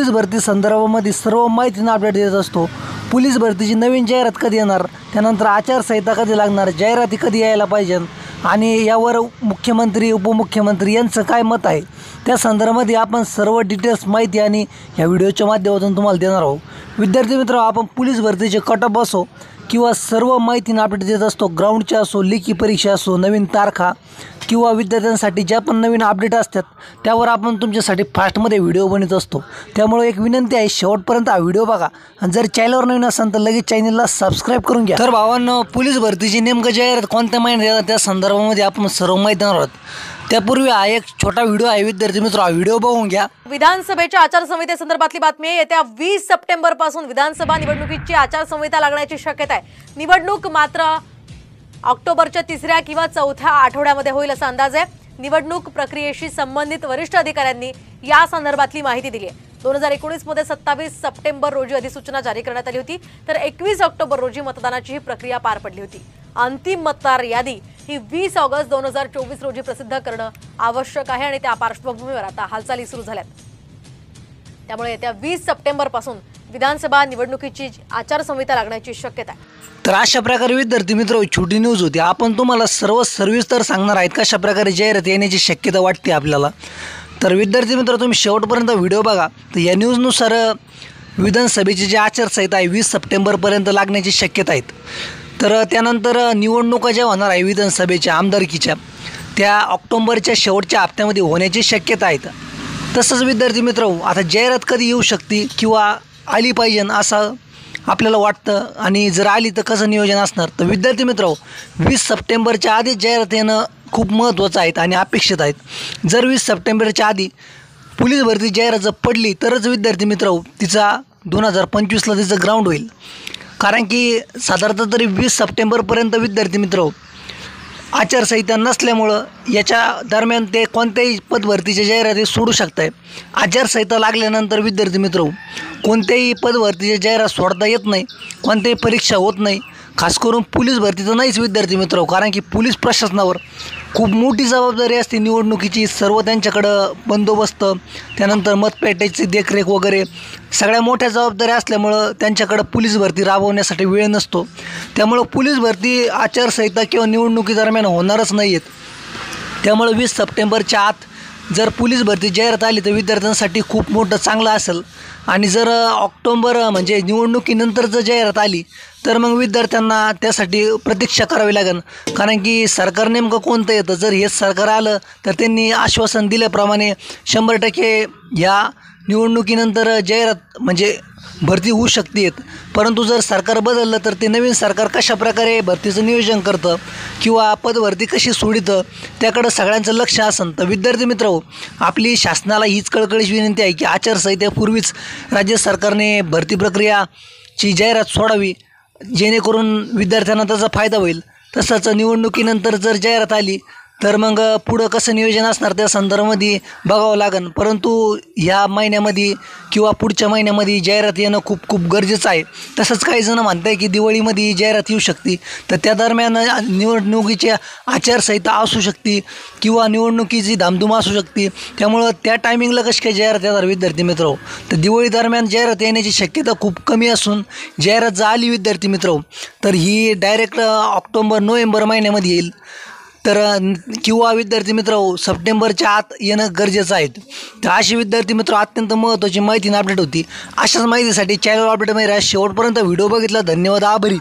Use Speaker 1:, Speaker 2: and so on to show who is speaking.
Speaker 1: Police भरती संदर्भामध्ये सर्व माहितीनं अपडेट देत असतो। पोलीस भरतीची नवीन जाहिरात कधी येणार, त्यानंतर आचारसंहिता कधी लागणार, जाहिराती कधी यायला पाहिजे आणि यावर मुख्यमंत्री उपमुख्यमंत्री यांचं काय मत आहे, त्या संदर्भामध्ये आपण सर्व डिटेल्स माहिती आणि या व्हिडिओच्या माध्यमातून तुम्हाला देणार आहोत। विद्यार्थी मित्र, आपण पोलीस भरतीचे कटअप असो किंवा सर्व माहितीनं अपडेट देत असतो। ग्राउंडच्या असो, लेखी परीक्षा असो, नवीन तारखा किंवा विद्यार्थ्यांसाठी ज्या पण नवीन अपडेट असतात त्यावर आपण तुमच्यासाठी फास्टमध्ये व्हिडिओ बनवत असतो। त्यामुळे एक विनंती आहे, शेवटपर्यंत हा व्हिडिओ बघा आणि जर चॅनलवर नवीन असाल तर लगेच चॅनलला सबस्क्राईब करून घ्या। तर भावांनो, पोलीस भरतीची नेमकं जाहिरात कोणत्या महिन्यात येतात त्या संदर्भामध्ये आपण सर्व माहिती देणार आहोत। त्यापूर्वी हा एक छोटा व्हिडिओ आहे विद्यार्थी मित्र, हा व्हिडिओ बघून घ्या।
Speaker 2: विधानसभेच्या आचारसंहितेसंदर्भातली बातमी आहे। येत्या 20 सप्टेंबर पासून विधानसभा निवडणुकीची आचारसंहिता लागण्याची शक्यता आहे। निवडणूक मात्र ऑक्टोबरच्या 3ऱ्या किंवा 4थ्या आठवड्यामध्ये होईल असा अंदाज आहे। निवडणूक प्रक्रियेशी संबंधित वरिष्ठ अधिकाऱ्यांनी या संदर्भातली माहिती दिली आहे। 2019 मध्ये 27 सप्टेंबर रोजी अधिसूचना जारी करण्यात आली होती, तर 21 ऑक्टोबर रोजी मतदानाची ही प्रक्रिया पार पडली होती। अंतिम मतदार यादी ही 20 ऑगस्ट 2024 रोजी प्रसिद्ध करणं आवश्यक आहे आणि त्या पार्श्वभूमीवर आता हालचाली सुरू झाल्यात। त्यामुळे येत्या 20 सप्टेंबर पासून विधानसभा निवडणुकीची आचारसंहिता लागण्याची शक्यता आहे।
Speaker 1: तर अशा प्रकारे विद्यार्थी मित्र छोटी न्यूज होती। आपण तुम्हाला सर्व सविस्तर सांगणार आहेत कशा प्रकारे जाहिरात येण्याची शक्यता वाटते आपल्याला। तर विद्यार्थी मित्र, तुम्ही शेवटपर्यंत व्हिडिओ बघा। तर या न्यूजनुसार विधानसभेची जी आचारसंहिता आहे 20 सप्टेंबरपर्यंत लागण्याची शक्यता आहेत। तर त्यानंतर निवडणुका ज्या होणार आहे विधानसभेच्या आमदारकीच्या त्या ऑक्टोबरच्या शेवटच्या हप्त्यामध्ये होण्याची शक्यता आहेत। तसंच विद्यार्थी मित्र, आता जाहिरात कधी येऊ शकते किंवा आली पाहिजे असं आपल्याला वाटतं आणि जर आली तर कसं नियोजन असणार। तर विद्यार्थी मित्र, 20 सप्टेंबरच्या आधीच जाहिरात येणं खूप महत्त्वाचं आहे आणि अपेक्षित आहेत। जर 20 सप्टेंबरच्या आधी पोलीस भरती जाहिरात जर पडली तरच विद्यार्थी मित्र तिचा 2025ला तिचं ग्राउंड होईल। कारण की साधारणतः तरी 20 सप्टेंबरपर्यंत विद्यार्थी मित्र आचारसंहिता नसल्यामुळं याच्या दरम्यान ते कोणत्याही पदभरतीच्या जाहिराती सोडू शकताय। आचारसंहिता लागल्यानंतर विद्यार्थी मित्र कोणत्याही पदभरतीच्या जाहिरात सोडता येत नाही, कोणत्याही परीक्षा होत नाही। खास करून पोलीस भरती तर नाहीच विद्यार्थी मित्र, कारण की पोलीस प्रशासनावर खूप मोठी जबाबदारी असते निवडणुकीची। सर्व त्यांच्याकडं बंदोबस्त, त्यानंतर मतपेटीची देखरेख वगैरे सगळ्या मोठ्या जबाबदाऱ्या असल्यामुळं त्यांच्याकडं पोलीस भरती राबवण्यासाठी वेळ नसतो। त्यामुळं पोलीस भरती आचारसंहिता किंवा निवडणुकीदरम्यान होणारच नाही आहेत। त्यामुळे 20 सप्टेंबरच्या आत जर पोलीस भरती जाहिरात आली तर विद्यार्थ्यांसाठी खूप मोठं चांगलं असेल आणि जर ऑक्टोबर म्हणजे निवडणुकीनंतर जर जाहिरात आली तर मग विद्यार्थ्यांना त्यासाठी प्रतीक्षा करावी लागेल। कारण की सरकार नेमकं कोणतं येतं, जर हेच सरकार आलं तर त्यांनी आश्वासन दिल्याप्रमाणे 100% ह्या निवडणुकीनंतर जाहिरात म्हणजे भरती होऊ शकते। परंतु जर सरकार बदललं तर ते नवीन सरकार कशाप्रकारे भरतीचं नियोजन करतं किंवा पदभरती कशी सोडितं त्याकडं सगळ्यांचं लक्ष असेल। तर विद्यार्थी मित्र, आपली शासनाला हीच कळकळीची विनंती आहे की आचारसंहितेपूर्वीच राज्य सरकारने भरती प्रक्रियाची जाहिरात सोडावी, जेणेकरून विद्यार्थ्यांना त्याचा फायदा होईल। तसंच निवडणुकीनंतर जर जाहिरात आली तर मग पुढं कसं नियोजन असणार त्या संदर्भामध्ये बघावं लागेल। परंतु ह्या महिन्यामध्ये किंवा पुढच्या महिन्यामध्ये जाहिरात येणं खूप खूप गरजेचं आहे। तसंच काही जण म्हणत आहे की दिवाळीमध्ये जाहिरात येऊ शकते, तर त्या दरम्यान निवडणुकीची आचारसंहिता असू शकते किंवा निवडणुकीची धामधूम असू शकते। त्यामुळं त्या टायमिंगला कशी काय जाहिरात येणार विद्यार्थी मित्र, तर दिवाळी दरम्यान जाहिरात येण्याची शक्यता खूप कमी असून जाहिरात जर आली विद्यार्थी मित्र तर ही डायरेक्ट ऑक्टोबर नोव्हेंबर महिन्यामध्ये येईल। तर किंवा विद्यार्थी मित्र सप्टेंबरच्या आत येणं गरजेचं आहे। तर अशी विद्यार्थी मित्र अत्यंत महत्त्वाची माहिती अपडेट होती। अशाच माहितीसाठी चॅनल अपडेट मध्ये शेवटपर्यंत व्हिडिओ बघितला, धन्यवाद, आभारी।